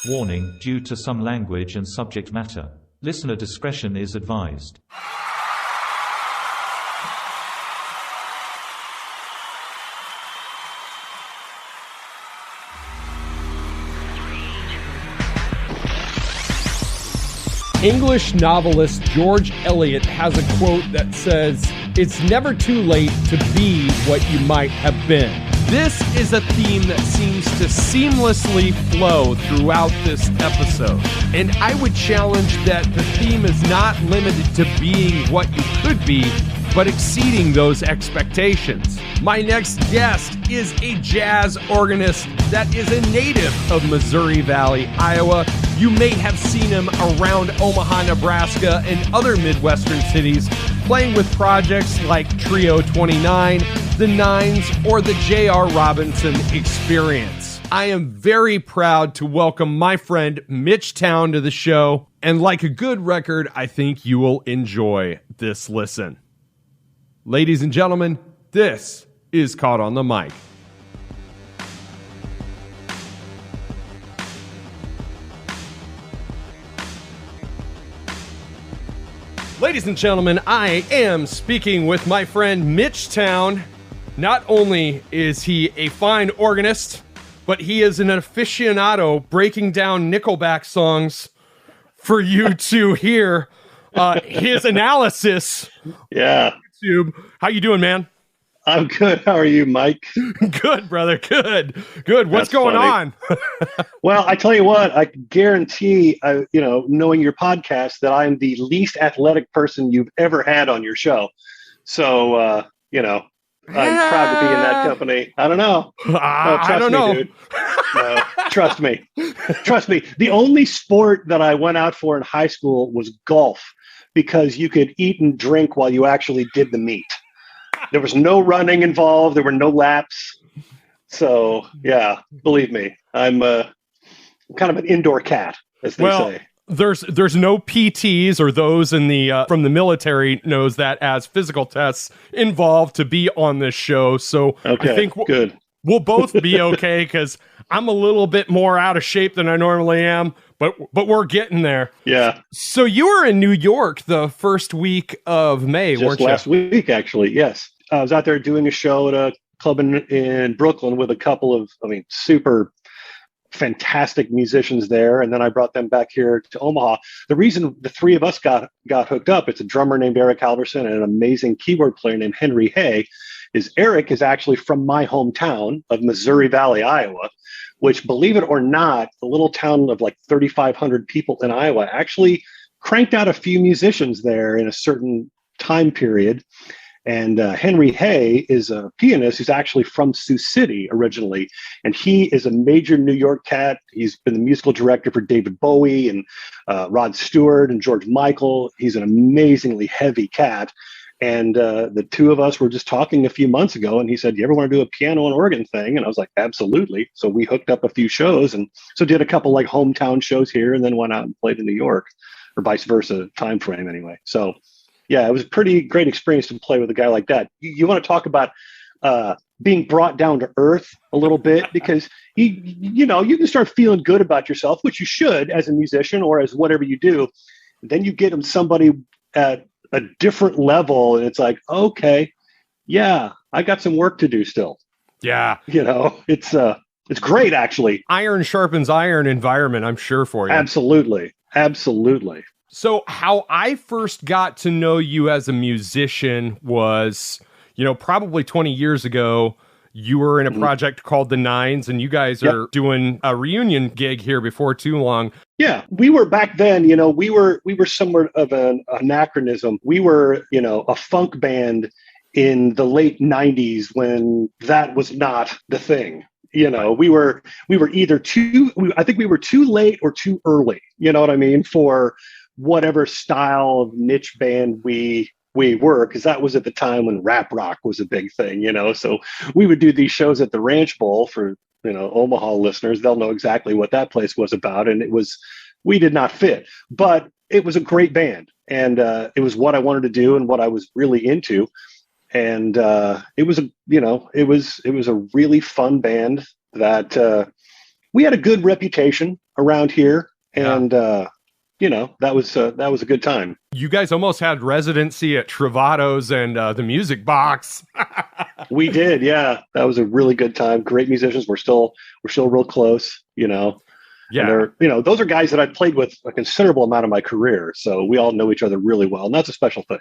Warning, due to some language and subject matter, listener discretion is advised. English novelist George Eliot has a quote that says, "It's never too late to be what you might have been." This is a theme that seems to seamlessly flow throughout this episode. And I would challenge that the theme is not limited to being what you could be, but exceeding those expectations. My next guest is a jazz organist that is a native of Missouri Valley, Iowa. You may have seen him around Omaha, Nebraska, and other Midwestern cities, playing with projects like Trio 29, The Nines, or the J.R. Robinson Experience. I am very proud to welcome my friend Mitch Towne to the show, and like a good record, I think you will enjoy this listen. Ladies and gentlemen, this is Caught on the Mic. Ladies and gentlemen, I am speaking with my friend Mitch Towne. Not only is he a fine organist, but he is an aficionado breaking down Nickelback songs for you to hear his analysis. Yeah. On YouTube. How you doing, man? I'm good. How are you, Mike? Good, brother. Good. What's That's going funny. on? Well, I tell you what, I guarantee, knowing your podcast, that I'm the least athletic person you've ever had on your show. So, I'm proud to be in that company. I don't know. I don't know. Dude. No, trust me. Trust me. The only sport that I went out for in high school was golf, because you could eat and drink while you actually did the meet. There was no running involved. There were no laps. So, yeah, believe me, I'm kind of an indoor cat, as they say. There's no PTs or those in the from the military knows that as physical tests involved to be on this show. So okay, I think good. We'll both be okay, because I'm a little bit more out of shape than I normally am, but we're getting there. Yeah. So you were in New York the first week of May, weren't you? Just last week, actually. Yes, I was out there doing a show at a club in Brooklyn with a couple of, super fantastic musicians there, and then I brought them back here to Omaha. The reason the three of us got hooked up, it's a drummer named Eric Halverson and an amazing keyboard player named Henry Hay. Eric is actually from my hometown of Missouri Valley, Iowa, which, believe it or not, the little town of like 3,500 people in Iowa actually cranked out a few musicians there in a certain time period. And Henry Hay is a pianist who's actually from Sioux City originally. And he is a major New York cat. He's been the musical director for David Bowie and Rod Stewart and George Michael. He's an amazingly heavy cat. And the two of us were just talking a few months ago, and he said, "You ever want to do a piano and organ thing?" And I was like, "Absolutely." So we hooked up a few shows, and so did a couple like hometown shows here, and then went out and played in New York, or vice versa time frame anyway. So yeah, it was a pretty great experience to play with a guy like that. You want to talk about being brought down to earth a little bit, because you can start feeling good about yourself, which you should as a musician or as whatever you do. Then you get somebody at a different level, and it's like, okay, yeah, I got some work to do still. Yeah. It's great, actually. Iron sharpens iron environment, I'm sure, for you. Absolutely. So how I first got to know you as a musician was, probably 20 years ago. You were in a project called The Nines, and you guys are doing a reunion gig here before too long. Yeah, we were back then, we were somewhat of an anachronism. We were, a funk band in the late 90s when that was not the thing. We were either I think we were too late or too early, you know what I mean, for whatever style of niche band we were, because that was at the time when rap rock was a big thing, so we would do these shows at the Ranch Bowl. For Omaha listeners, they'll know exactly what that place was about, and we did not fit, but it was a great band, and it was what I wanted to do and what I was really into, and it was a really fun band that we had a good reputation around here, and that was a good time. You guys almost had residency at Travato's and the Music Box. We did, yeah. That was a really good time. Great musicians. We're still real close, Yeah. And they're, those are guys that I've played with a considerable amount of my career. So we all know each other really well. And that's a special thing.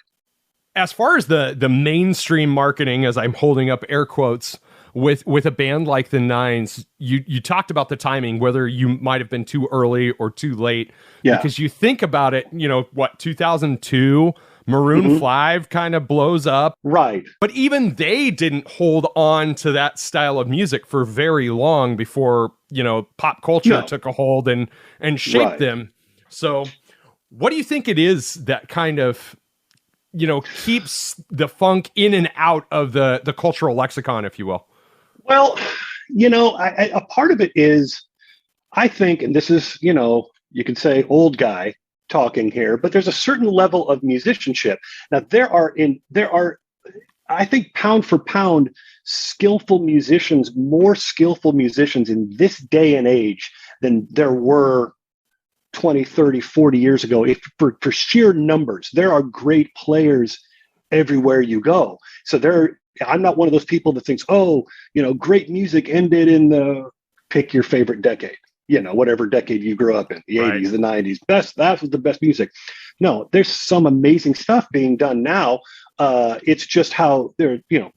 As far as the mainstream marketing, as I'm holding up air quotes, with a band like the Nines, you talked about the timing, whether you might have been too early or too late. Yeah. Because you think about it, 2002, Maroon 5 kind of blows up. Right. But even they didn't hold on to that style of music for very long before, pop culture took a hold and shaped them. So what do you think it is that kind of, keeps the funk in and out of the cultural lexicon, if you will? Well, a part of it is, I think, and this is, you can say old guy talking here, but there's a certain level of musicianship. Now, there are, I think, pound for pound, more skillful musicians in this day and age than there were 20, 30, 40 years ago. For sheer numbers, there are great players everywhere you go. So I'm not one of those people that thinks, great music ended in pick your favorite decade, whatever decade you grew up in, the 80s, the 90s, that was the best music. No, there's some amazing stuff being done now. It's just how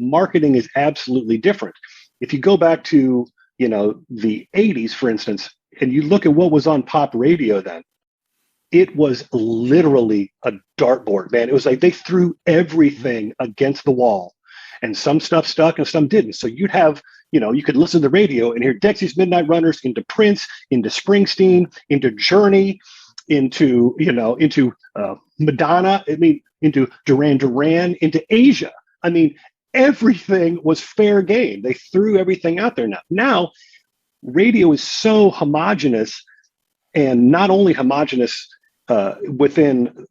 marketing is absolutely different. If you go back to, the 80s, for instance, and you look at what was on pop radio then, it was literally a dartboard, man. It was like they threw everything against the wall, and some stuff stuck and some didn't. So you'd have, you could listen to the radio and hear Dexys Midnight Runners into Prince, into Springsteen, into Journey, into Madonna. Into Duran Duran, into Asia. Everything was fair game. They threw everything out there. Now radio is so homogenous, and not only homogenous within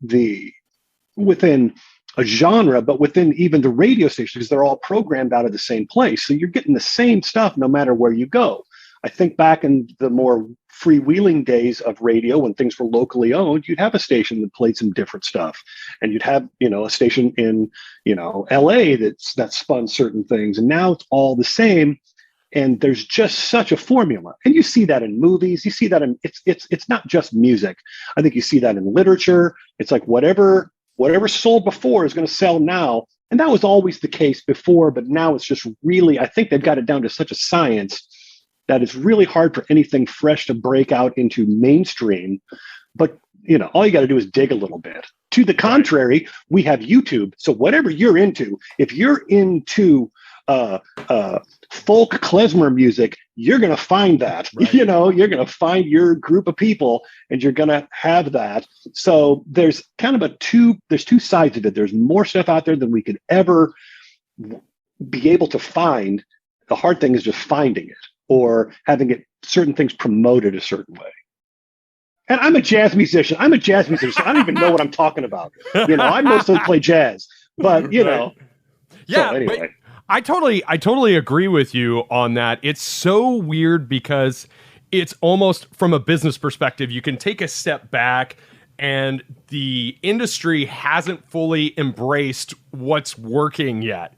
a genre, but within even the radio stations, because they're all programmed out of the same place. So you're getting the same stuff no matter where you go. I think back in the more freewheeling days of radio, when things were locally owned, you'd have a station that played some different stuff, and you'd have a station in LA that spun certain things, and now it's all the same. And there's just such a formula, and you see that in movies. You see that in it's not just music. I think you see that in literature. It's like whatever sold before is going to sell now, and that was always the case before. But now it's just really, I think they've got it down to such a science that it's really hard for anything fresh to break out into mainstream. But all you got to do is dig a little bit. To the contrary, we have YouTube. So whatever you're into, if you're into folk klezmer music, you're going to find that. Right. You're going to find your group of people, and you're going to have that. So there's kind of there's two sides of it. There's more stuff out there than we could ever be able to find. The hard thing is just finding it, or having certain things promoted a certain way. And I'm a jazz musician. So I don't even know what I'm talking about. I mostly play jazz, but Yeah. So anyway. But I totally agree with you on that. It's so weird because it's almost from a business perspective, you can take a step back, and the industry hasn't fully embraced what's working yet.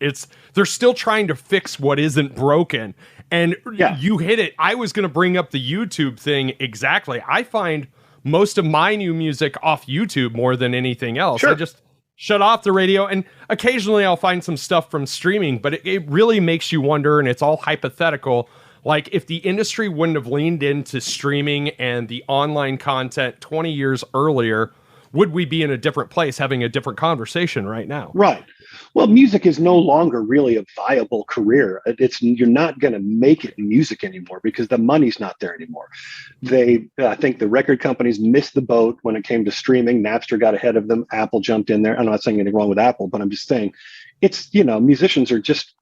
They're still trying to fix what isn't broken. And you hit it. I was going to bring up the YouTube thing exactly. I find most of my new music off YouTube more than anything else. Sure. I just shut off the radio, and occasionally I'll find some stuff from streaming, but it really makes you wonder, and it's all hypothetical. Like, if the industry wouldn't have leaned into streaming and the online content 20 years earlier, would we be in a different place having a different conversation right now? Right. Well, music is no longer really a viable career. You're not going to make it in music anymore because the money's not there anymore. I think the record companies missed the boat when it came to streaming. Napster got ahead of them. Apple jumped in there. I'm not saying anything wrong with Apple, but I'm just saying musicians are just,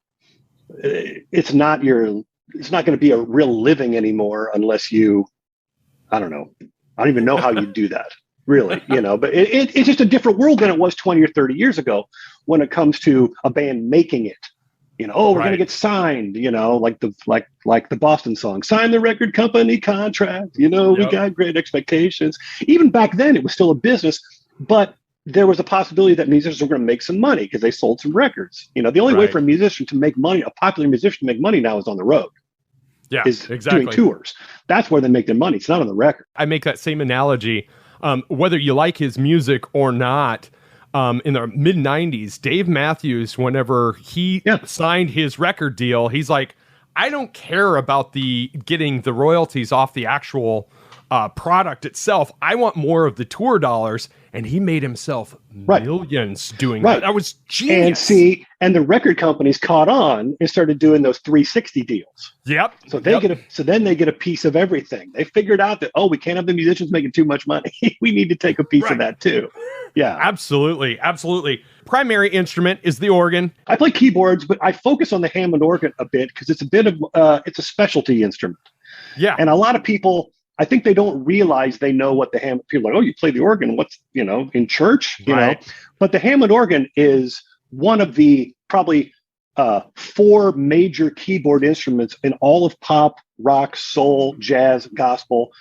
it's not going to be a real living anymore unless I don't know. I don't even know how you do that. Really, but it's just a different world than it was 20 or 30 years ago when it comes to a band making it. Oh, we're going to get signed, like the Boston song, sign the record company contract. We got great expectations. Even back then, it was still a business, but there was a possibility that musicians were going to make some money because they sold some records. The only way for a musician to make money, a popular musician to make money now, is on the road. Yeah, is exactly. Doing tours. That's where they make their money. It's not on the record. I make that same analogy. Whether you like his music or not, in the mid 90s, Dave Matthews, whenever he signed his record deal, he's like, I don't care about getting the royalties off the actual product itself. I want more of the tour dollars. And he made himself millions doing that. That was genius. And the record companies caught on and started doing those 360 deals. Yep. So then they get a piece of everything. They figured out that, we can't have the musicians making too much money. We need to take a piece of that too. Yeah. Absolutely. Primary instrument is the organ. I play keyboards, but I focus on the Hammond organ a bit because it's it's a specialty instrument. Yeah. And a lot of people, I think they don't realize they know what the Hammond. People are like, you play the organ. What's, in church, But the Hammond organ is one of the probably 4 major keyboard instruments in all of pop, rock, soul, jazz, gospel.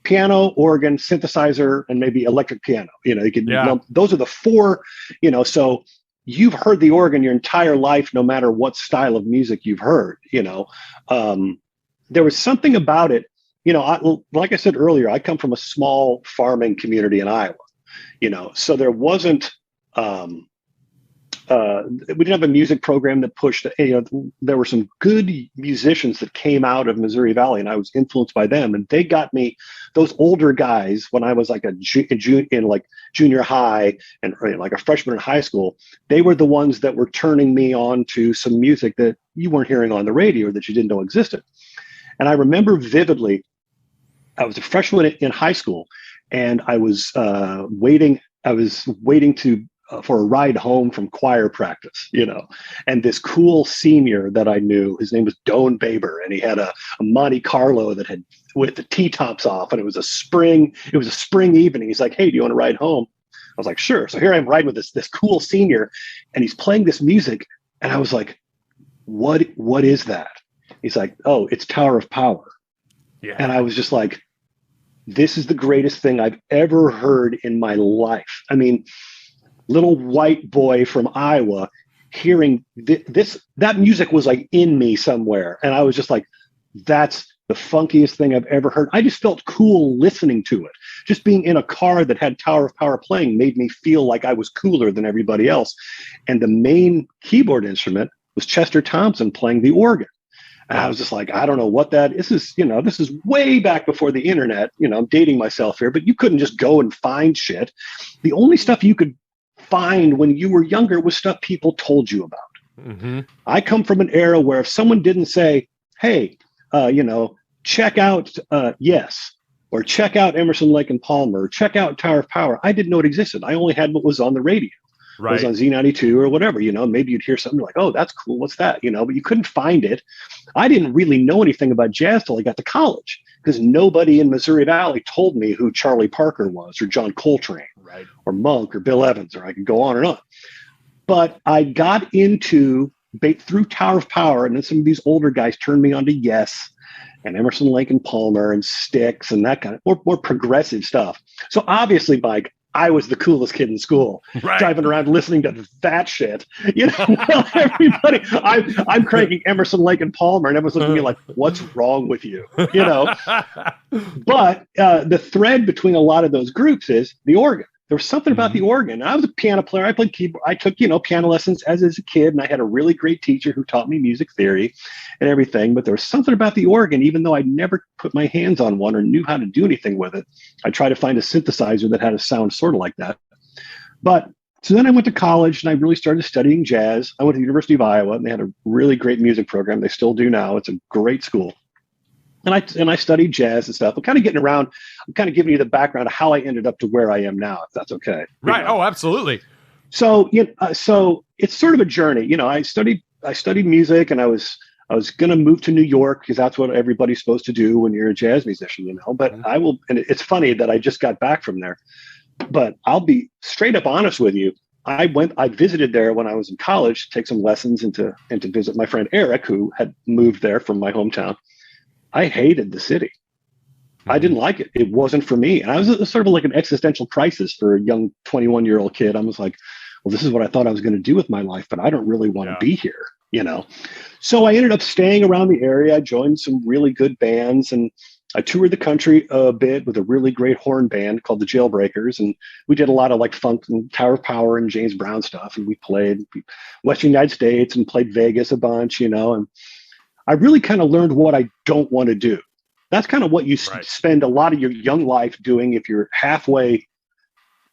Piano, organ, synthesizer, and maybe electric piano. Those are the 4. So you've heard the organ your entire life, no matter what style of music you've heard. There was something about it. Like I said earlier, I come from a small farming community in Iowa, so there wasn't, we didn't have a music program that pushed, there were some good musicians that came out of Missouri Valley, and I was influenced by them. And they got me, those older guys, when I was like in junior high and like a freshman in high school, they were the ones that were turning me on to some music that you weren't hearing on the radio or that you didn't know existed. And I remember vividly, I was a freshman in high school, and I was waiting for a ride home from choir practice, and this cool senior that I knew, his name was Doane Baber, and he had a Monte Carlo that had with the T-tops off, and it was a spring evening. He's like, hey, do you want to ride home? I was like, sure. So here I am riding with this cool senior, and he's playing this music, and I was like, what is that? He's like, oh, it's Tower of Power. Yeah. And I was just like, this is the greatest thing I've ever heard in my life. I mean, little white boy from Iowa hearing that music was like in me somewhere. And I was just like, that's the funkiest thing I've ever heard. I just felt cool listening to it. Just being in a car that had Tower of Power playing made me feel like I was cooler than everybody else. And the main keyboard instrument was Chester Thompson playing the organ. And I was just like, I don't know what that is. This is way back before the internet. I'm dating myself here, but you couldn't just go and find shit. The only stuff you could find when you were younger was stuff people told you about. Mm-hmm. I come from an era where if someone didn't say, hey, check out Yes, or check out Emerson, Lake and Palmer, or check out Tower of Power, I didn't know it existed. I only had what was on the radio. Right. It was on Z92 or whatever, maybe you'd hear something like, oh, that's cool. What's that? But you couldn't find it. I didn't really know anything about jazz till I got to college because nobody in Missouri Valley told me who Charlie Parker was or John Coltrane, right, or Monk or Bill Evans, or I could go on and on. But I got into through Tower of Power, and then some of these older guys turned me on to Yes and Emerson, Lake and Palmer and Styx and that kind of more progressive stuff. So obviously, Mike, I was the coolest kid in school, driving around listening to that shit. Everybody, I'm cranking Emerson, Lake and Palmer, and everyone's looking at me like, what's wrong with you? But the thread between a lot of those groups is the organ. There was something about the organ. I was a piano player. I played keyboard. I took, piano lessons as a kid, and I had a really great teacher who taught me music theory and everything. But there was something about the organ, even though I never put my hands on one or knew how to do anything with it. I tried to find a synthesizer that had a sound sort of like that. But so then I went to college, and I really started studying jazz. I went to the University of Iowa, and they had a really great music program. They still do now. It's a great school. And I studied jazz and stuff. I'm kind of getting around. I'm kind of giving you the background of how I ended up to where I am now, if that's okay. Right. Oh, absolutely. So, so it's sort of a journey. I studied music, and I was going to move to New York because that's what everybody's supposed to do when you're a jazz musician, But I will. And it's funny that I just got back from there. But I'll be straight up honest with you. I visited there when I was in college to take some lessons and to visit my friend Eric, who had moved there from my hometown. I hated the city. I didn't like it. It wasn't for me. And I was sort of like an existential crisis for a young 21-year-old kid. I was like, well, this is what I thought I was going to do with my life, but I don't really want to be here, you know? So I ended up staying around the area. I joined some really good bands, and I toured the country a bit with a really great horn band called the Jailbreakers. And we did a lot of like funk and Tower of Power and James Brown stuff. And we played Western United States and played Vegas a bunch, you know, and I really kind of learned what I don't want to do. That's kind of what you spend a lot of your young life doing. If you're halfway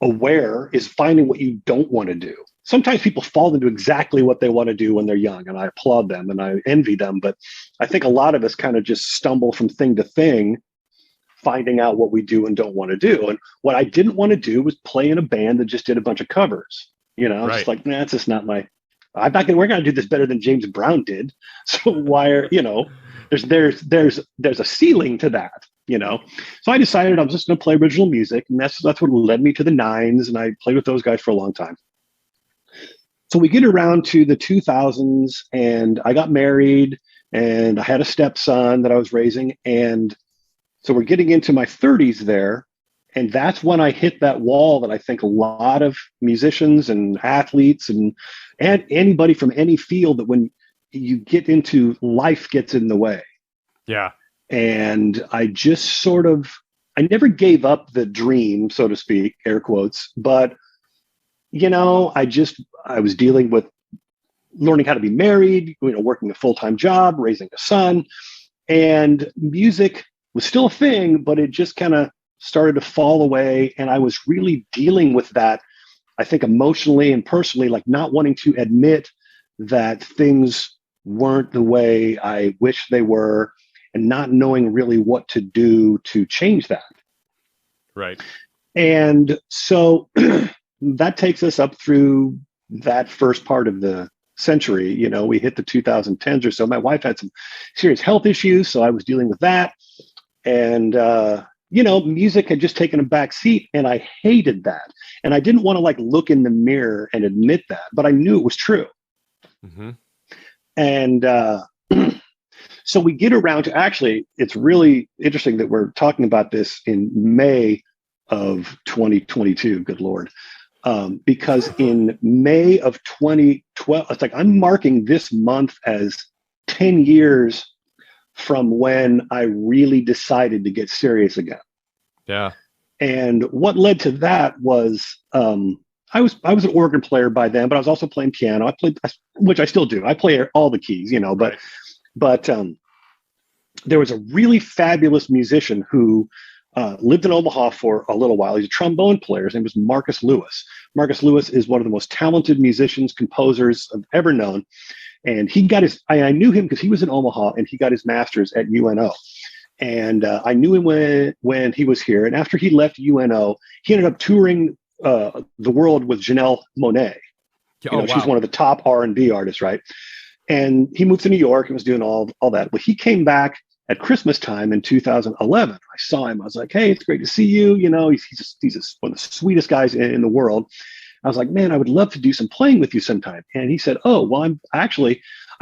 aware, is finding what you don't want to do. Sometimes people fall into exactly what they want to do when they're young, and I applaud them and I envy them. But I think a lot of us kind of just stumble from thing to thing, finding out what we do and don't want to do. And what I didn't want to do was play in a band that just did a bunch of covers. You know, it's like, nah, it's just not my. We're going to do this better than James Brown did. So why are, you know, there's a ceiling to that, you know? So I decided I'm just going to play original music, and that's what led me to the Nines. And I played with those guys for a long time. So we get around to the 2000s, and I got married, and I had a stepson that I was raising. And so we're getting into my 30s there. And that's when I hit that wall that I think a lot of musicians and athletes and anybody from any field, that when you get into, life gets in the way. Yeah. And I just I never gave up the dream, so to speak, air quotes, but you know, I was dealing with learning how to be married, you know, working a full-time job, raising a son, and music was still a thing, but it just kind of started to fall away. And I was really dealing with that, I think, emotionally and personally, like not wanting to admit that things weren't the way I wish they were, and not knowing really what to do to change that. Right. And so that takes us up through that first part of the century. You know, we hit the 2010s or so. My wife had some serious health issues, so I was dealing with that. And, you know, music had just taken a back seat, and I hated that. And I didn't want to like look in the mirror and admit that, but I knew it was true. Mm-hmm. And so we get around to, actually, it's really interesting that we're talking about this in May of 2022. Good Lord. Because in May of 2012, it's like I'm marking this month as 10 years from when I really decided to get serious again. Yeah. And what led to that was I was an organ player by then, but I was also playing piano. I played, which I still do. I play all the keys, you know, but there was a really fabulous musician who lived in Omaha for a little while. He's a trombone player. His name was Marcus Lewis. Marcus Lewis is one of the most talented musicians, composers I've ever known. And he got I knew him because he was in Omaha, and he got his master's at UNO. And I knew him when he was here. And after he left UNO, he ended up touring the world with Janelle Monáe. You know, wow. She's one of the top R&B artists, right? And he moved to New York and was doing all that. Well, he came back at Christmas time in 2011. I saw him. I was like, hey, it's great to see you. You know, he's one of the sweetest guys in the world. I was like, man, I would love to do some playing with you sometime. And he said, oh, well, I'm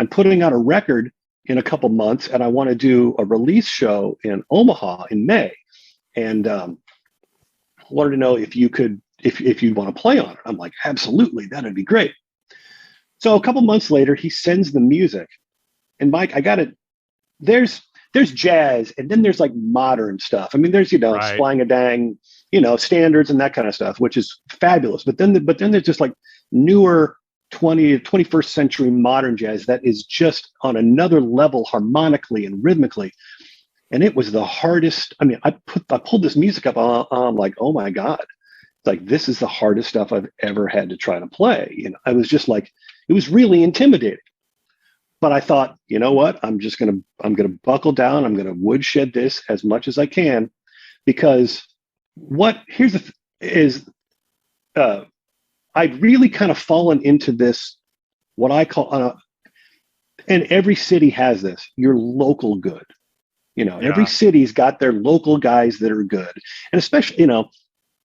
putting out a record in a couple months, and I want to do a release show in Omaha in May. And wanted to know if you'd want to play on it. I'm like, absolutely, that'd be great. So a couple months later, he sends the music. And Mike, I got it. There's jazz, and then there's like modern stuff. I mean, there's, you know, splang-a-dang, you know, standards and that kind of stuff, which is fabulous. But then there's just like newer 21st century modern jazz that is just on another level harmonically and rhythmically. And it was the hardest. I mean, I pulled this music up on like, oh my God, like this is the hardest stuff I've ever had to try to play. You know, I was just like, it was really intimidating. But I thought, you know what? I'm going to buckle down. I'm going to woodshed this as much as I can, because I'd really kind of fallen into this, what I call, and every city has this, your local good. You know, every city's got their local guys that are good. And especially, you know,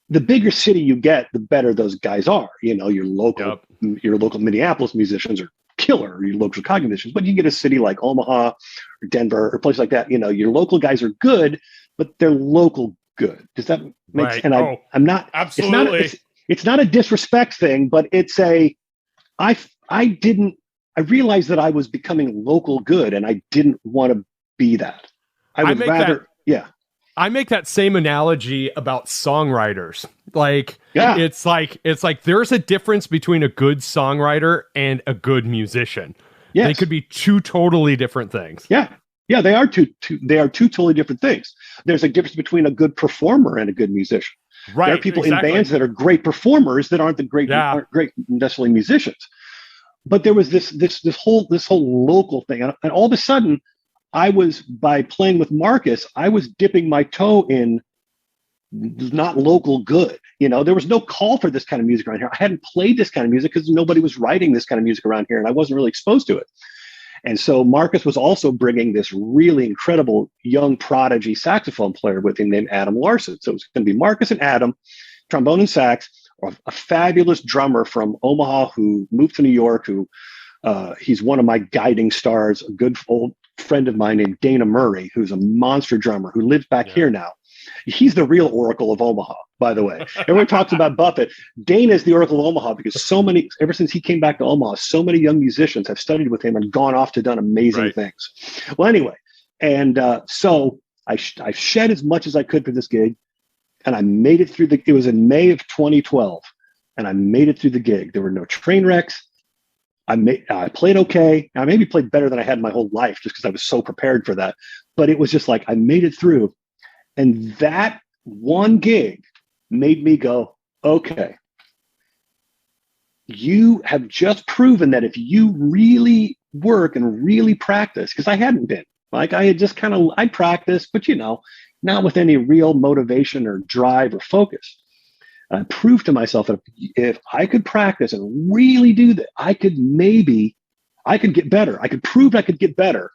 the bigger city you get, the better those guys are. You know, your local Minneapolis musicians are killer, or your local Chicago musicians. But you get a city like Omaha or Denver or places like that, you know, your local guys are good, but they're local good. Does that make sense? And I'm not absolutely. It's not a disrespect thing, but it's I realized that I was becoming local good, and I didn't want to be that. I would rather. I make that same analogy about songwriters. Like, it's like there's a difference between a good songwriter and a good musician. Yes. They could be two totally different things. Yeah, they are two totally different things. There's a difference between a good performer and a good musician. Right. There are people in bands that are great performers that aren't aren't great necessarily musicians. But there was this whole local thing, and all of a sudden, by playing with Marcus, I was dipping my toe in not local good. You know, there was no call for this kind of music around here. I hadn't played this kind of music because nobody was writing this kind of music around here, and I wasn't really exposed to it. And so Marcus was also bringing this really incredible young prodigy saxophone player with him named Adam Larson. So it was going to be Marcus and Adam, trombone and sax, a fabulous drummer from Omaha who moved to New York, he's one of my guiding stars, a good old friend of mine named Dana Murray, who's a monster drummer who lives back here now. He's the real Oracle of Omaha, by the way. Everyone talks about Buffett. Dana is the Oracle of Omaha because ever since he came back to Omaha, so many young musicians have studied with him and gone off to done amazing things. Well, anyway, and so I shed as much as I could for this gig, and I made it through it was in May of 2012, and I made it through the gig. There were no train wrecks. I played okay. I maybe played better than I had my whole life just because I was so prepared for that. But it was just like I made it through. And that one gig made me go, okay, you have just proven that if you really work and really practice, because I hadn't been. Like I had just I practiced, but not with any real motivation or drive or focus. I proved to myself that if I could practice and really do that, I could get better. I could prove I could get better.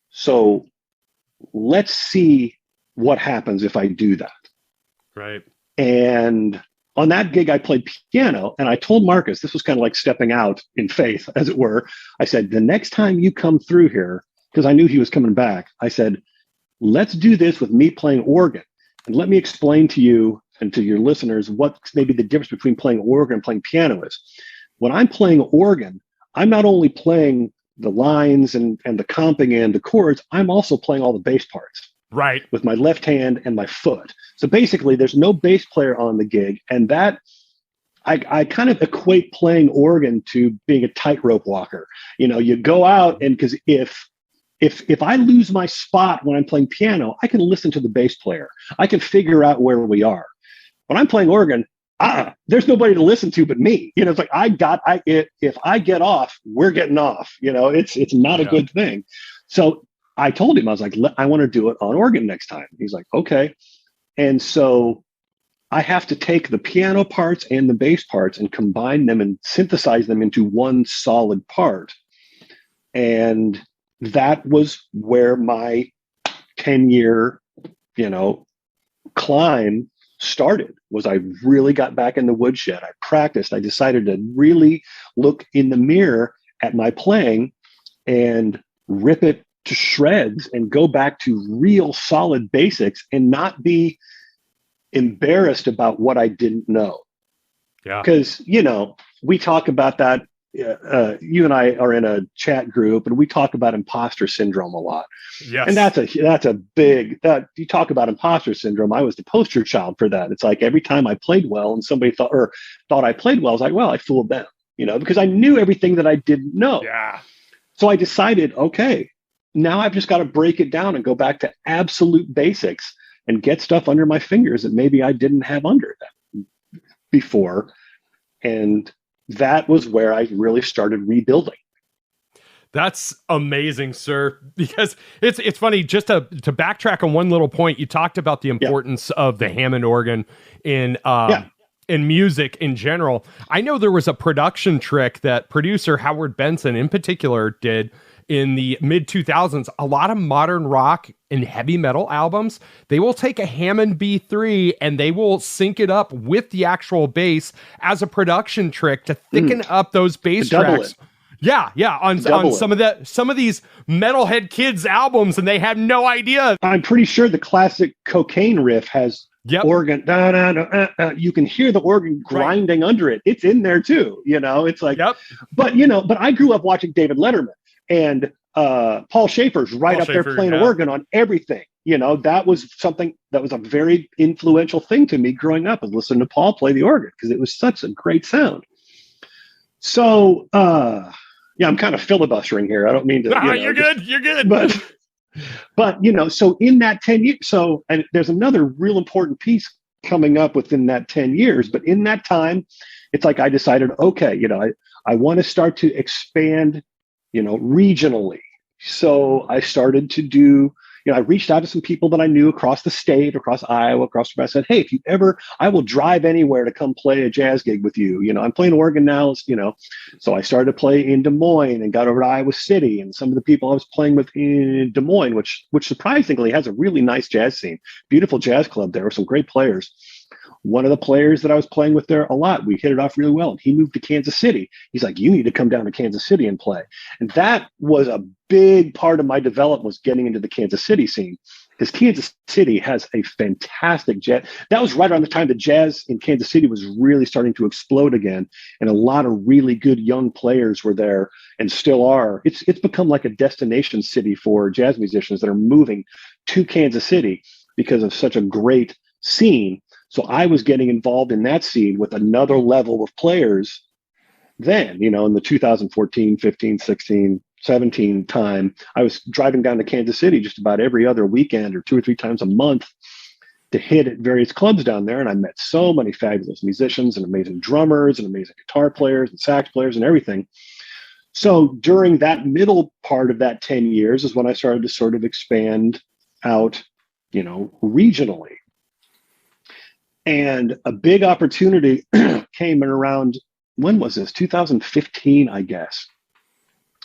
So let's see what happens if I do that. Right. And on that gig, I played piano, and I told Marcus, this was kind of like stepping out in faith, as it were. I said, the next time you come through here, because I knew he was coming back, I said, let's do this with me playing organ. And let me explain to you and to your listeners what maybe the difference between playing organ and playing piano is. When I'm playing organ, I'm not only playing the lines and the comping and the chords, I'm also playing all the bass parts. Right. With my left hand and my foot. So basically, there's no bass player on the gig. And that, I kind of equate playing organ to being a tightrope walker. You go out, and because if I lose my spot when I'm playing piano, I can listen to the bass player. I can figure out where we are. When I'm playing organ, there's nobody to listen to but me. It's like if I get off, we're getting off. It's not a good thing. So I told him, I was like, I want to do it on organ next time. He's like, okay. And so I have to take the piano parts and the bass parts and combine them and synthesize them into one solid part. And that was where my 10-year, climb started. Was I really got back in the woodshed. I practiced. I decided to really look in the mirror at my playing and rip it to shreds and go back to real solid basics and not be embarrassed about what I didn't know. Yeah. Because, we talk about that. You and I are in a chat group, and we talk about imposter syndrome a lot. Yes. And that's a big, you talk about imposter syndrome. I was the poster child for that. It's like every time I played well and somebody thought I played well, I was like, well, I fooled them, because I knew everything that I didn't know. Yeah. So I decided, okay, now I've just got to break it down and go back to absolute basics and get stuff under my fingers that maybe I didn't have under them before. And that was where I really started rebuilding. That's amazing, sir. Because it's funny, just to backtrack on one little point, you talked about the importance of the Hammond organ in music in general. I know there was a production trick that producer Howard Benson in particular did, in the mid 2000s, a lot of modern rock and heavy metal albums, they will take a Hammond B3 and they will sync it up with the actual bass as a production trick to thicken up those bass tracks. Yeah, on some of these metalhead kids albums, and they have no idea. I'm pretty sure the classic Cocaine riff has organ. You can hear the organ grinding under it. It's in there too. It's like, but I grew up watching David Letterman, and Paul Schaefer's up there playing organ on everything. That was something that was a very influential thing to me growing up, and listening to Paul play the organ because it was such a great sound. So, I'm kind of filibustering here. I don't mean to. You're good. But so in that 10 years, and there's another real important piece coming up within that 10 years. But in that time, it's like I decided, okay, I want to start to expand, regionally. So I started to do. I reached out to some people that I knew across the state, across Iowa, I said, hey, if you ever, I will drive anywhere to come play a jazz gig with you. I'm playing organ now, So I started to play in Des Moines and got over to Iowa City. And some of the people I was playing with in Des Moines, which surprisingly has a really nice jazz scene, beautiful jazz club there with some great players. One of the players that I was playing with there a lot, we hit it off really well. And he moved to Kansas City. He's like, you need to come down to Kansas City and play. And that was a big part of my development, was getting into the Kansas City scene, because Kansas City has a fantastic jazz. That was right around the time the jazz in Kansas City was really starting to explode again. And a lot of really good young players were there and still are. It's become like a destination city for jazz musicians that are moving to Kansas City because of such a great scene. So I was getting involved in that scene with another level of players then, in the 2014, 15, 16, 17 time. I was driving down to Kansas City just about every other weekend or 2 or 3 times a month to hit at various clubs down there. And I met so many fabulous musicians and amazing drummers and amazing guitar players and sax players and everything. So during that middle part of that 10 years is when I started to sort of expand out, regionally. And a big opportunity came in around, when was this? 2015, I guess.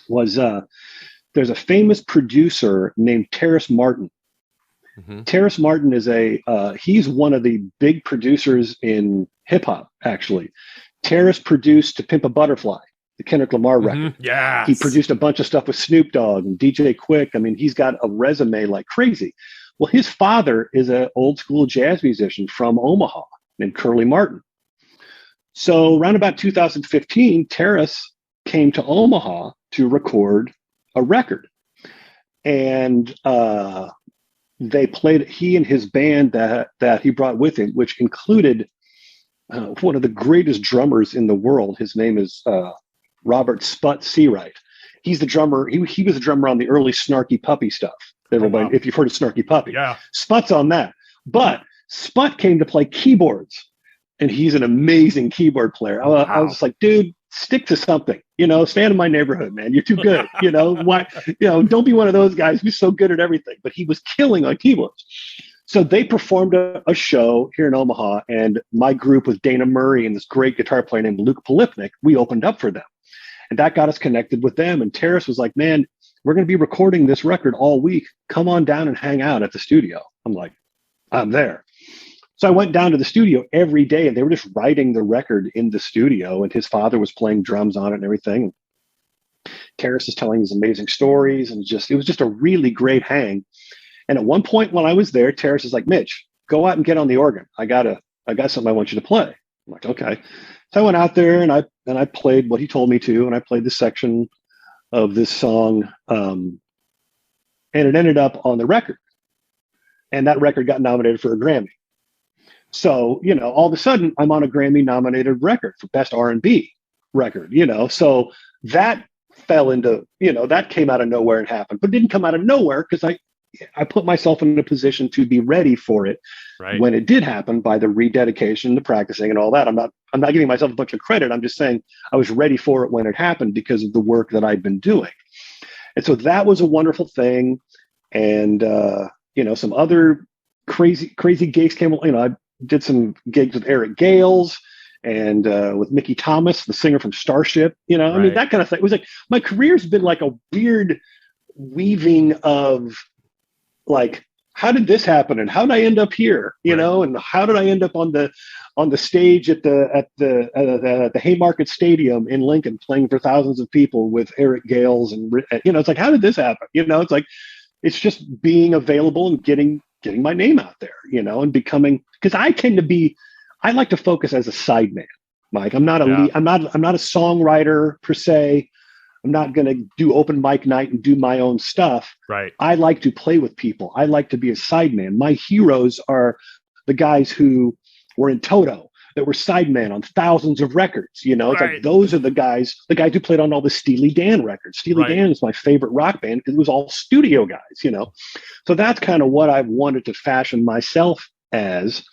There's a famous producer named Terrace Martin. Mm-hmm. Terrace Martin is he's one of the big producers in hip hop, actually. Terrace produced To Pimp a Butterfly, the Kendrick Lamar record. Yes. He produced a bunch of stuff with Snoop Dogg and DJ Quick. I mean, he's got a resume like crazy. Well, his father is an old school jazz musician from Omaha named Curly Martin. So around about 2015, Terrace came to Omaha to record a record. And they played, he and his band that he brought with him, which included one of the greatest drummers in the world. His name is Robert Sput Seawright. He's the drummer. He was a drummer on the early Snarky Puppy stuff. Everybody, if you've heard of Snarky Puppy, Sput's on that. But Sput came to play keyboards, and he's an amazing keyboard player. I was just like, dude, stick to something. Stay in my neighborhood, man. You're too good. Why? Don't be one of those guys who's so good at everything. But he was killing on keyboards. So they performed a show here in Omaha, and my group with Dana Murray and this great guitar player named Luke Polipnik, we opened up for them, and that got us connected with them. And Terrace was like, man, we're going to be recording this record all week. Come on down and hang out at the studio. I'm like, I'm there. So I went down to the studio every day, and they were just writing the record in the studio, and his father was playing drums on it and everything. Terrace is telling these amazing stories, and it was just a really great hang. And at one point when I was there, Terrace is like, Mitch, go out and get on the organ. I got something I want you to play. I'm like, okay. So I went out there and I played what he told me to, and I played this section of this song, and it ended up on the record, and that record got nominated for a Grammy. So all of a sudden I'm on a Grammy nominated record for best R&B record. So that fell into that came out of nowhere and happened, but it didn't come out of nowhere because I put myself in a position to be ready for it when it did happen by the rededication, the practicing, and all that. I'm not giving myself a bunch of credit. I'm just saying I was ready for it when it happened because of the work that I'd been doing. And so that was a wonderful thing. And, some other crazy gigs came, I did some gigs with Eric Gales and with Mickey Thomas, the singer from Starship, I mean, that kind of thing. It was like, my career's been like a weird weaving of like, how did this happen, and how did I end up here, and how did I end up on the stage at the Haymarket Stadium in Lincoln, playing for thousands of people with Eric Gales, and it's like, how did this happen? It's like, it's just being available and getting my name out there, and becoming, because I like to focus as a sideman, Mike. I'm not a lead, I'm not a songwriter per se. I'm not going to do open mic night and do my own stuff. Right. I like to play with people. I like to be a sideman. My heroes are the guys who were in Toto, that were sidemen on thousands of records. It's like, those are the guys who played on all the Steely Dan records. Steely Dan is my favorite rock band because it was all studio guys, So that's kind of what I've wanted to fashion myself as.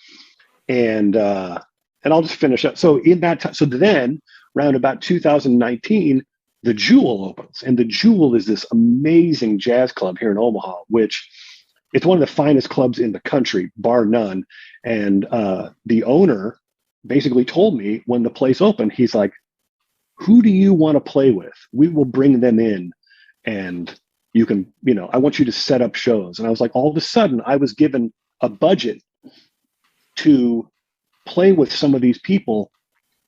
And I'll just finish up. So in that time, so then around about 2019, the Jewel opens, and the Jewel is this amazing jazz club here in Omaha, which it's one of the finest clubs in the country, bar none. And the owner basically told me when the place opened, he's like, who do you want to play with? We will bring them in, and you can, I want you to set up shows. And I was like, all of a sudden I was given a budget to play with some of these people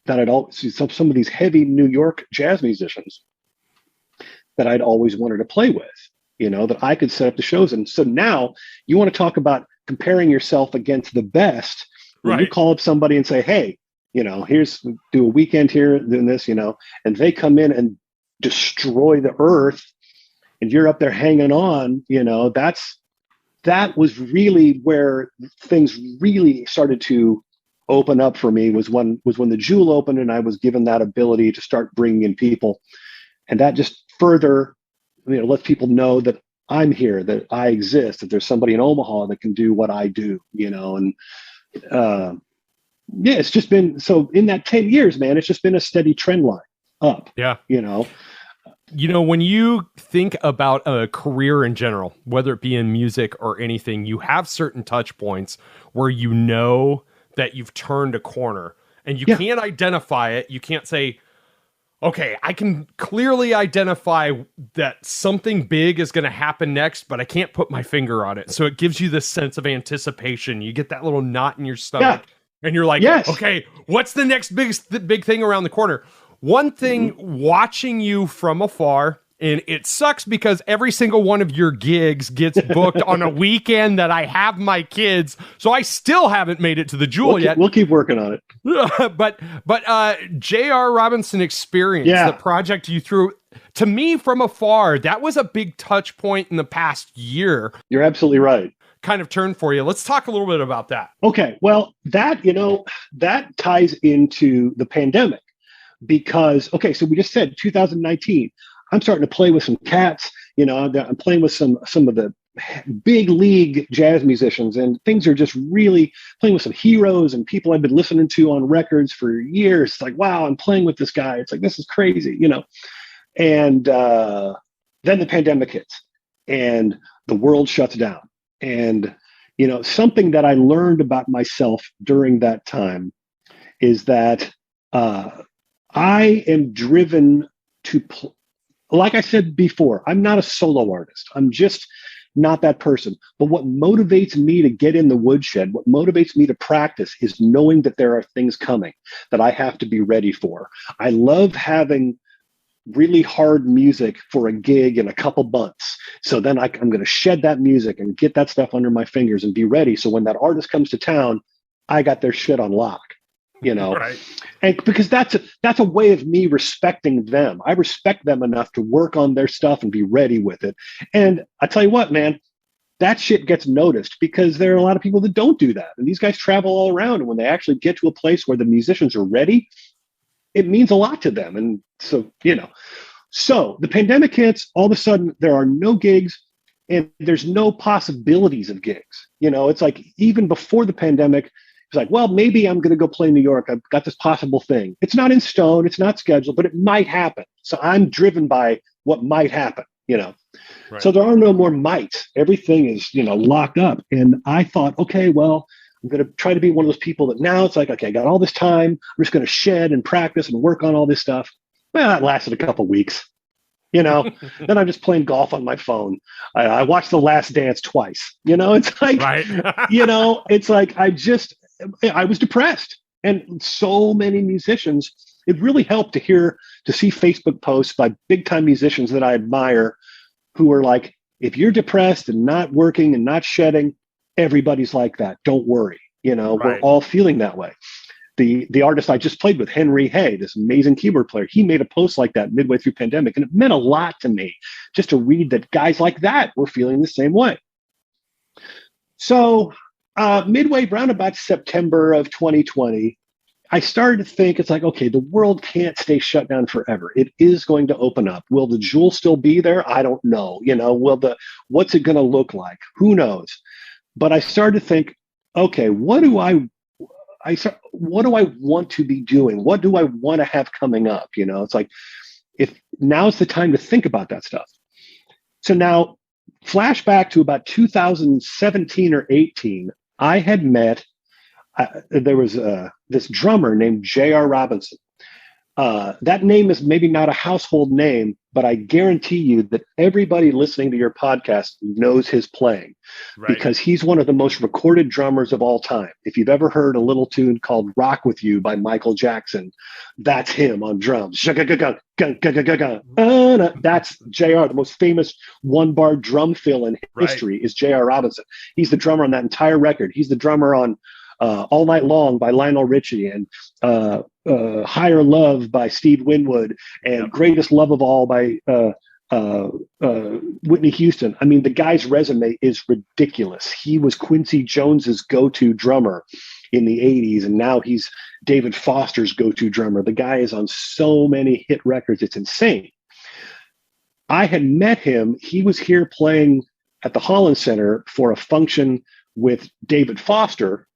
that I'd always, some of these heavy New York jazz musicians that I'd always wanted to play with, that I could set up the shows. And so now you want to talk about comparing yourself against the best. When you call up somebody and say, hey, here's, do a weekend here doing this, and they come in and destroy the earth, and you're up there hanging on, that was really where things really started to open up for me, was when the Jewel opened, and I was given that ability to start bringing in people. And that just further, lets people know that I'm here, that I exist, that there's somebody in Omaha that can do what I do, and it's just been, so in that 10 years, man, it's just been a steady trend line up. Yeah. When you think about a career in general, whether it be in music or anything, you have certain touch points where that you've turned a corner, and you can't identify it. You can't say, okay, I can clearly identify that something big is going to happen next, but I can't put my finger on it. So it gives you this sense of anticipation. You get that little knot in your stomach, and you're like, okay, what's the next big thing around the corner? One thing, watching you from afar, and it sucks because every single one of your gigs gets booked on a weekend that I have my kids, so I still haven't made it to the Jewel yet. We'll keep working on it. but J.R. Robinson Experience, the project you threw, to me from afar, that was a big touch point in the past year. You're absolutely right. Kind of turn for you. Let's talk a little bit about that. Okay, well, that ties into the pandemic, because, so we just said 2019. I'm starting to play with some cats, I'm playing with some of the big league jazz musicians, and things are just really playing with some heroes and people I've been listening to on records for years. It's like, wow, I'm playing with this guy. It's like, this is crazy, and then the pandemic hits and the world shuts down. And, something that I learned about myself during that time is that I am driven to like I said before, I'm not a solo artist. I'm just not that person. But what motivates me to get in the woodshed, what motivates me to practice, is knowing that there are things coming that I have to be ready for. I love having really hard music for a gig in a couple months. So then I'm going to shed that music and get that stuff under my fingers and be ready. So when that artist comes to town, I got their shit on lock. Right. And because that's a way of me respecting them. I respect them enough to work on their stuff and be ready with it. And I tell you what, man, that shit gets noticed because there are a lot of people that don't do that. And these guys travel all around. And when they actually get to a place where the musicians are ready, it means a lot to them. And so, so the pandemic hits, all of a sudden there are no gigs and there's no possibilities of gigs. It's like, even before the pandemic, it's like, well, maybe I'm going to go play New York. I've got this possible thing. It's not in stone. It's not scheduled, but it might happen. So I'm driven by what might happen, Right. So there are no more mights. Everything is, locked up. And I thought, okay, well, I'm going to try to be one of those people that now it's like, okay, I got all this time. I'm just going to shed and practice and work on all this stuff. Well, that lasted a couple weeks. Then I'm just playing golf on my phone. I watched The Last Dance twice. It's like, Right. it's like I was depressed. And so many musicians, it really helped to see Facebook posts by big time musicians that I admire who are like, if you're depressed and not working and not shedding, everybody's like that. Don't worry. We're all feeling that way. The artist I just played with, Henry Hay, this amazing keyboard player, he made a post like that midway through pandemic. And it meant a lot to me just to read that guys like that were feeling the same way. So midway around about September of 2020, I started to think, it's like, okay, the world can't stay shut down forever. It is going to open up. Will the Jewel still be there? I don't know. What's it going to look like? Who knows? But I started to think, okay, what do I want to be doing? What do I want to have coming up? It's like, if now's the time to think about that stuff. So now, flashback to about 2017 or 18, I had met, there was this drummer named J.R. Robinson. That name is maybe not a household name, but I guarantee you that everybody listening to your podcast knows his playing, because he's one of the most recorded drummers of all time. If you've ever heard a little tune called Rock With You by Michael Jackson, that's him on drums. That's JR. The most famous one-bar drum fill in history is J.R. Robinson. He's the drummer on that entire record. He's the drummer on All Night Long by Lionel Richie, and Higher Love by Steve Winwood, and Greatest Love of All by Whitney Houston. I mean, the guy's resume is ridiculous. He was Quincy Jones's go-to drummer in the 80s, and now he's David Foster's go-to drummer. The guy is on so many hit records. It's insane. I had met him. He was here playing at the Holland Center for a function with David Foster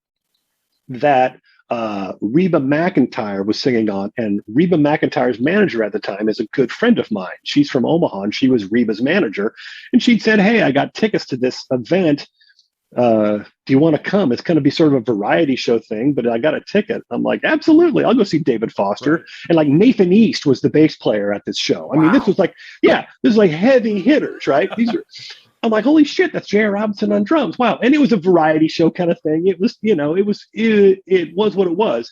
that Reba McEntire was singing on, and Reba McEntire's manager at the time is a good friend of mine. She's from Omaha, and she was Reba's manager, and she'd said, hey, I got tickets to this event. Do you want to come? It's going to be sort of a variety show thing, but I got a ticket. I'm like, absolutely, I'll go see David Foster. Right. And like Nathan East was the bass player at this show. I mean, this was like, this is like heavy hitters, right? I'm like, holy shit, that's J.R. Robinson on drums. Wow. And it was a variety show kind of thing. It was, it was what it was.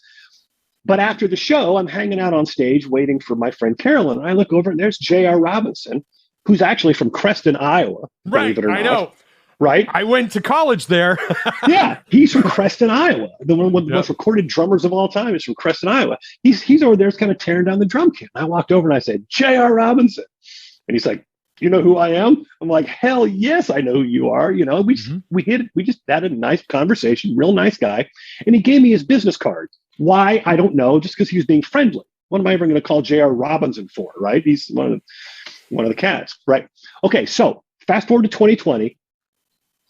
But after the show, I'm hanging out on stage waiting for my friend Carolyn. And I look over and there's J.R. Robinson, who's actually from Creston, Iowa. Right. I know. Right. I went to college there. Yeah. He's from Creston, Iowa. The one with the most recorded drummers of all time is from Creston, Iowa. He's over there kind of tearing down the drum kit. And I walked over and I said, J.R. Robinson. And he's like, you know who I am? I'm like, hell yes, I know who you are. We just had a nice conversation, real nice guy. And he gave me his business card. Why? I don't know, just because he was being friendly. What am I ever going to call J.R. Robinson for, right? He's one of the cats, right? Okay, so fast forward to 2020.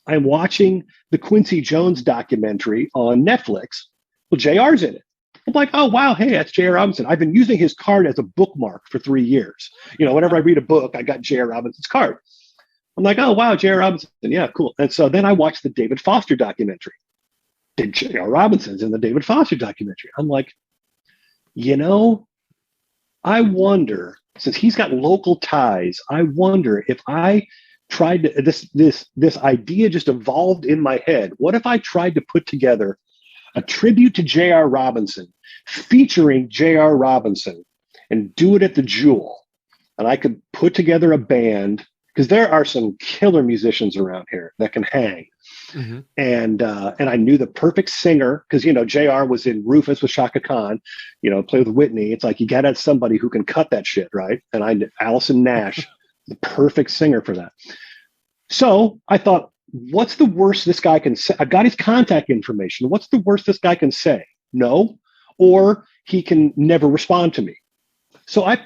I'm watching the Quincy Jones documentary on Netflix. Well, JR's in it. I'm like, oh, wow, hey, that's J.R. Robinson. I've been using his card as a bookmark for 3 years. Whenever I read a book, I got J.R. Robinson's card. I'm like, oh, wow, J.R. Robinson. Yeah, cool. And so then I watched the David Foster documentary. J.R. Robinson's in the David Foster documentary. I'm like, I wonder, since he's got local ties, I wonder if I tried to, this idea just evolved in my head. What if I tried to put together a tribute to J.R. Robinson, featuring J.R. Robinson, and do it at the Jewel? And I could put together a band, because there are some killer musicians around here that can hang. Mm-hmm. And I knew the perfect singer, because J.R. was in Rufus with Shaka Khan, play with Whitney. It's like you got to have somebody who can cut that shit, right? And I knew Allison Nash, the perfect singer for that. So I thought, what's the worst this guy can say? I've got his contact information. What's the worst this guy can say? No, or he can never respond to me. So I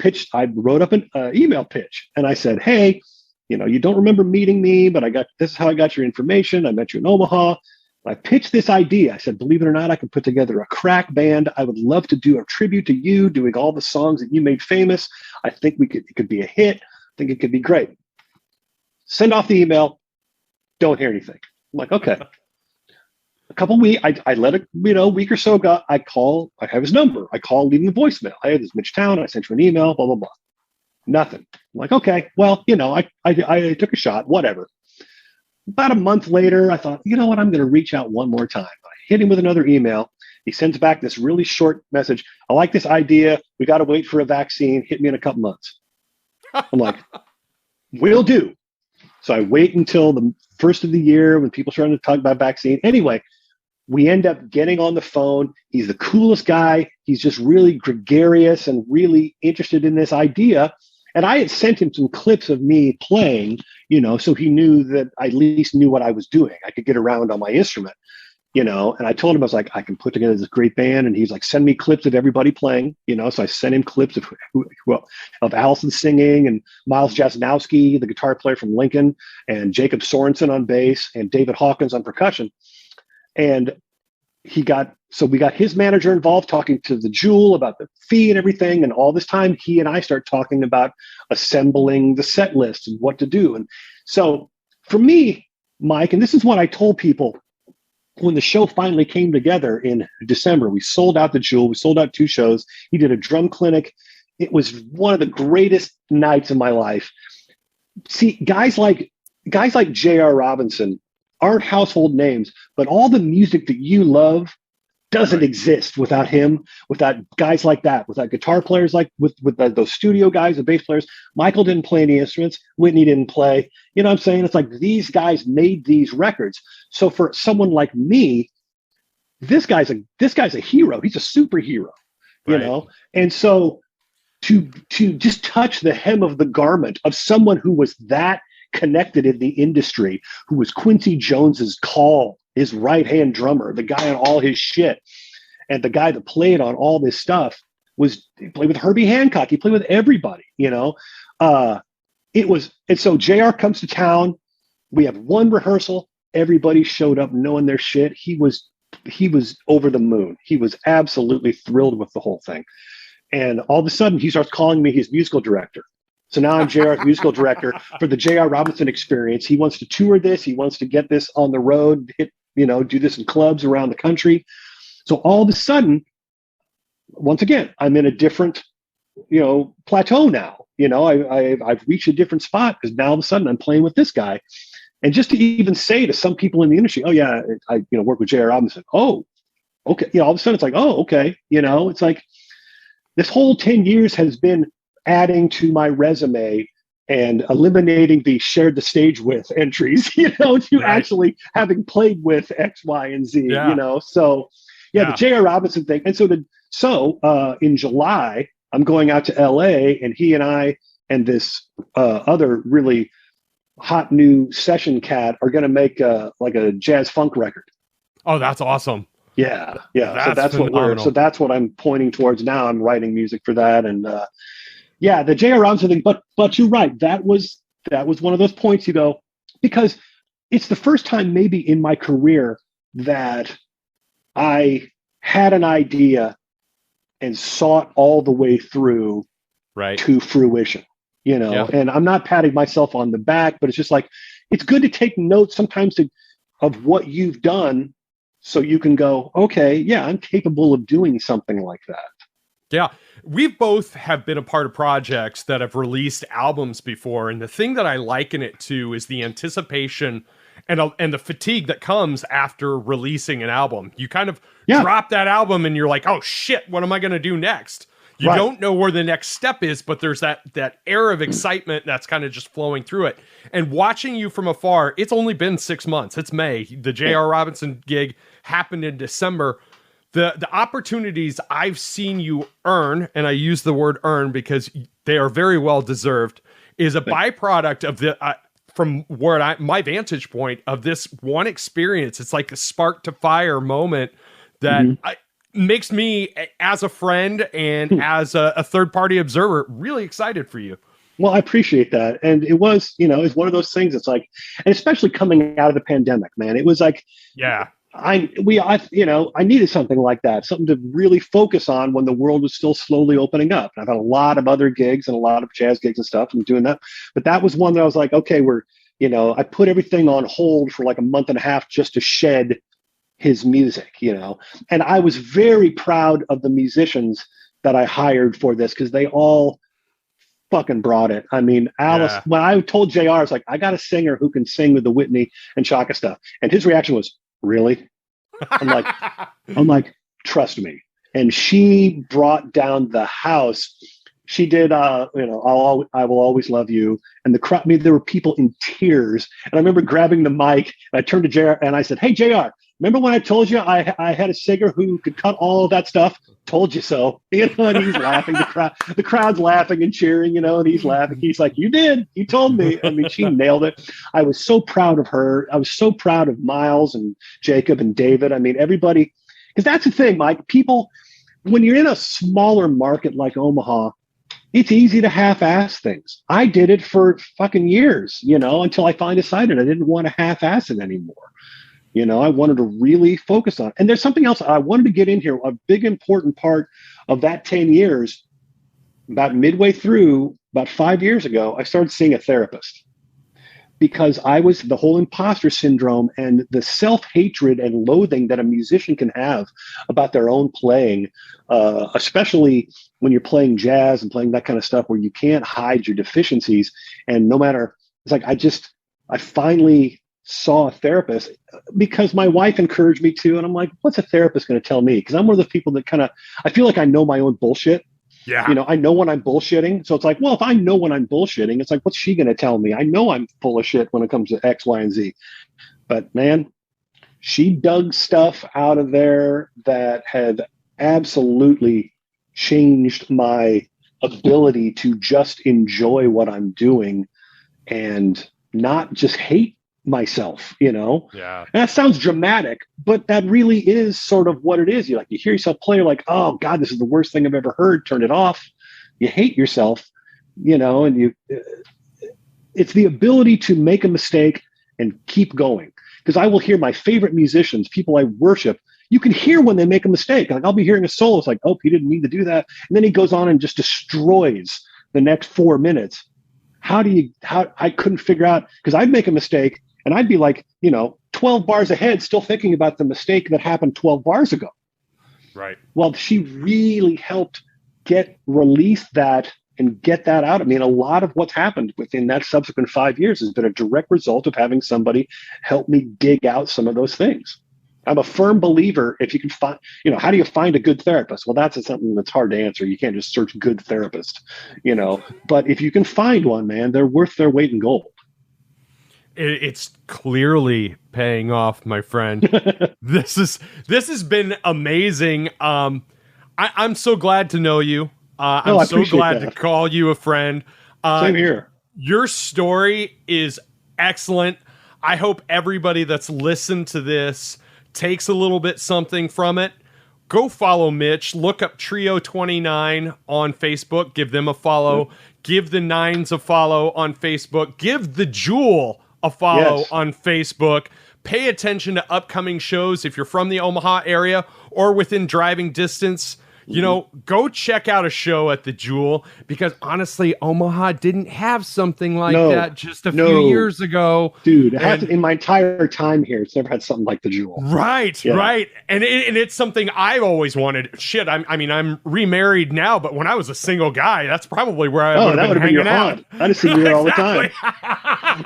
wrote up an email pitch, and I said, hey, you don't remember meeting me, but this is how I got your information. I met you in Omaha. I pitched this idea. I said, believe it or not, I can put together a crack band. I would love to do a tribute to you, doing all the songs that you made famous. I think it could be a hit. I think it could be great. Send off the email. Don't hear anything. I'm like, okay. couple weeks, I let it, week or so go. I have his number. I call, leaving a voicemail. Hey, this is Mitch Towne. I sent you an email, blah, blah, blah. Nothing. I'm like, okay, well, I took a shot, whatever. About a month later, I thought, you know what, I'm going to reach out one more time. I hit him with another email. He sends back this really short message. I like this idea. We got to wait for a vaccine. Hit me in a couple months. I'm like, will do. So I wait until the first of the year when people starting to talk about vaccine. Anyway, we end up getting on the phone. He's the coolest guy. He's just really gregarious and really interested in this idea. And I had sent him some clips of me playing, so he knew that I at least knew what I was doing. I could get around on my instrument, and I told him, I was like, I can put together this great band. And he's like, send me clips of everybody playing, so I sent him clips of Allison singing and Miles Jasnowski, the guitar player from Lincoln, and Jacob Sorensen on bass and David Hawkins on percussion. And we got his manager involved, talking to the Jewel about the fee and everything. And all this time, he and I start talking about assembling the set list and what to do. And so for me, Mike, and this is what I told people when the show finally came together in December, we sold out the Jewel. We sold out 2 shows. He did a drum clinic. It was one of the greatest nights of my life. See, guys like J.R. Robinson aren't household names, but all the music that you love doesn't exist without him, without guys like that, without guitar players like with those studio guys, the bass players. Michael didn't play any instruments. Whitney didn't play. You know what I'm saying? It's like these guys made these records. So for someone like me, this guy's a hero. He's a superhero, And so to just touch the hem of the garment of someone who was that connected in the industry, who was Quincy Jones's call, his right-hand drummer, the guy on all his shit, and the guy that played on all this stuff he played with Herbie Hancock. He played with everybody, and so JR comes to town. We have one rehearsal. Everybody showed up knowing their shit. He was over the moon. He was absolutely thrilled with the whole thing. And all of a sudden he starts calling me his musical director. So now I'm JR's musical director for the J.R. Robinson experience. He wants to tour this. He wants to get this on the road, do this in clubs around the country. So all of a sudden, once again, I'm in a different, plateau now. I've reached a different spot because now all of a sudden I'm playing with this guy. And just to even say to some people in the industry, oh yeah, I work with J.R. Robinson. Oh, okay. All of a sudden it's like, oh, okay. It's like this whole 10 years has been adding to my resume and eliminating the shared the stage with entries, to actually having played with X, Y, and Z, So the J.R. Robinson thing. And so in July, I'm going out to LA, and he and I and this other really hot new session cat are going to make a jazz funk record. Oh, that's awesome. Yeah. So that's what I'm pointing towards now. I'm writing music for that. And, the J.R. Robinson thing, but you're right. That was one of those points you go, because it's the first time maybe in my career that I had an idea and saw it all the way through to fruition, and I'm not patting myself on the back, but it's just like, it's good to take notes sometimes of what you've done so you can go, okay, yeah, I'm capable of doing something like that. Yeah, we both have been a part of projects that have released albums before, and the thing that I liken it to is the anticipation and the fatigue that comes after releasing an album. You kind of drop that album, and you're like, oh shit, what am I going to do next? You don't know where the next step is, but there's that air of excitement that's kind of just flowing through it. And watching you from afar, it's only been 6 months. It's May. The J.R. Robinson gig happened in December. The opportunities I've seen you earn, and I use the word earn because they are very well deserved, is a byproduct of the from where my vantage point of this one experience. It's like a spark to fire moment that makes me, as a friend and as a third party observer, really excited for you. Well, I appreciate that. And it was, it's one of those things. It's like, and especially coming out of the pandemic, man, it was like, I needed something like that, something to really focus on when the world was still slowly opening up. And I've had a lot of other gigs and a lot of jazz gigs and stuff and doing that. But that was one that I was like, okay, I put everything on hold for like a month and a half just to shed his music, and I was very proud of the musicians that I hired for this because they all fucking brought it. I mean, Alice, when I told JR, I was like, I got a singer who can sing with the Whitney and Chaka stuff. And his reaction was, really? I'm like, trust me. And she brought down the house. She did, I Will Always Love You. And the crowd, there were people in tears. And I remember grabbing the mic and I turned to JR and I said, hey, JR, remember when I told you I had a singer who could cut all of that stuff? Told you so. And he's laughing. The crowd's laughing and cheering, and he's laughing. He's like, you did. You told me. I mean, she nailed it. I was so proud of her. I was so proud of Miles and Jacob and David. I mean, everybody, because that's the thing, Mike. People, when you're in a smaller market like Omaha, it's easy to half-ass things. I did it for fucking years, until I finally decided I didn't want to half-ass it anymore. I wanted to really focus on it. And there's something else I wanted to get in here. A big important part of that 10 years, about midway through, about 5 years ago, I started seeing a therapist because I was the whole imposter syndrome and the self-hatred and loathing that a musician can have about their own playing, especially when you're playing jazz and playing that kind of stuff where you can't hide your deficiencies. And no matter, it's like, I finally saw a therapist because my wife encouraged me to. And I'm like, what's a therapist going to tell me? Because I'm one of those people that I feel like I know my own bullshit. Yeah. I know when I'm bullshitting. So it's like, well, if I know when I'm bullshitting, it's like, what's she going to tell me? I know I'm full of shit when it comes to X, Y, and Z. But man, she dug stuff out of there that had absolutely changed my ability to just enjoy what I'm doing and not just hate myself, Yeah. And that sounds dramatic, but that really is sort of what it is. You hear yourself play, you're like, oh God, this is the worst thing I've ever heard. Turn it off. You hate yourself, and it's the ability to make a mistake and keep going. Because I will hear my favorite musicians, people I worship, you can hear when they make a mistake. Like I'll be hearing a solo. It's like, oh, he didn't mean to do that. And then he goes on and just destroys the next 4 minutes. How I couldn't figure out, because I'd make a mistake and I'd be like, 12 bars ahead, still thinking about the mistake that happened 12 bars ago. Right. Well, she really helped release that and get that out. I mean, a lot of what's happened within that subsequent 5 years has been a direct result of having somebody help me dig out some of those things. I'm a firm believer if you can find, how do you find a good therapist? Well, that's something that's hard to answer. You can't just search good therapist, but if you can find one, man, they're worth their weight in gold. It's clearly paying off, my friend. This has been amazing. I'm so glad to know you. I'm so glad to call you a friend. Same here. Your story is excellent. I hope everybody that's listened to this takes a little bit something from it. Go follow Mitch. Look up Trio 29 on Facebook. Give them a follow. Mm-hmm. Give the Nines a follow on Facebook. Give the Jewel a follow on Facebook. Pay attention to upcoming shows if you're from the Omaha area or within driving distance. Go check out a show at the Jewel, because honestly, Omaha didn't have something like that just a few years ago. Dude, in my entire time here, it's never had something like the Jewel. Right, right. And it's something I've always wanted. Shit, I'm remarried now, but when I was a single guy, that's probably where I would have been hanging out. I'd have seen you there all the time.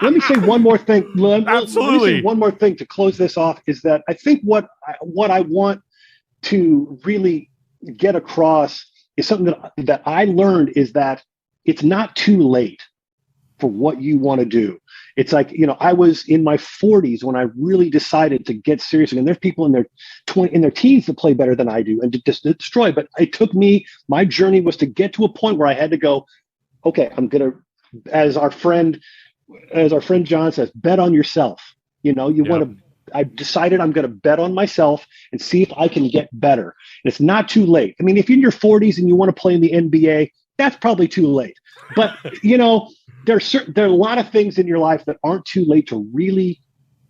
Let me say one more thing. Absolutely. Let me say one more thing to close this off is that I think what I want to really get across is something that I learned is that it's not too late for what you want to do. It's like, I was in my 40s when I really decided to get serious. And there's people in their teens that play better than I do and to destroy. But it took me, my journey was to get to a point where I had to go, okay, I'm going to, as our friend John says, bet on yourself. I decided I'm going to bet on myself and see if I can get better. And it's not too late. I mean, if you're in your 40s and you want to play in the NBA, that's probably too late. But, there are a lot of things in your life that aren't too late to really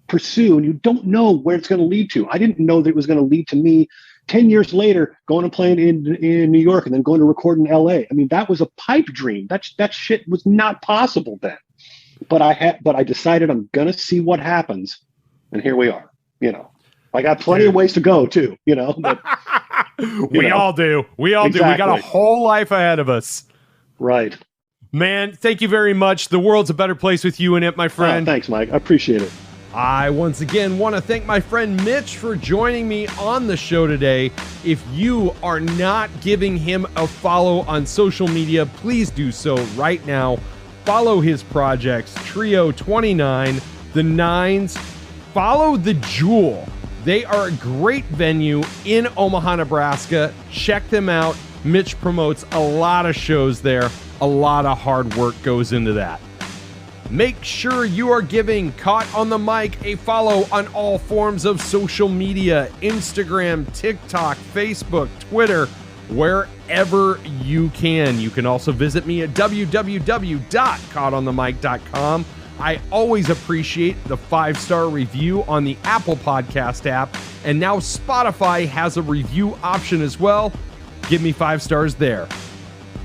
pursue, and you don't know where it's going to lead to. I didn't know that it was going to lead to me 10 years later going and playing in New York and then going to record in LA. I mean, that was a pipe dream. That shit was not possible then. But I decided I'm going to see what happens. And here we are, I got plenty of ways to go too, but we all do. We all do. We got a whole life ahead of us. Right. Man, thank you very much. The world's a better place with you in it, my friend. Thanks, Mike. I appreciate it. I once again want to thank my friend Mitch for joining me on the show today. If you are not giving him a follow on social media, please do so right now. Follow his projects, Trio 29, The Nines. Follow The Jewel. They are a great venue in Omaha, Nebraska. Check them out. Mitch promotes a lot of shows there. A lot of hard work goes into that. Make sure you are giving Caught on the Mic a follow on all forms of social media, Instagram, TikTok, Facebook, Twitter, wherever you can. You can also visit me at www.caughtonthemic.com. I always appreciate the 5-star review on the Apple Podcast app, and now Spotify has a review option as well. Give me 5 stars there.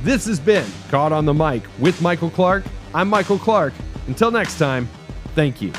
This has been Caught on the Mic with Michael Clark. I'm Michael Clark. Until next time, thank you.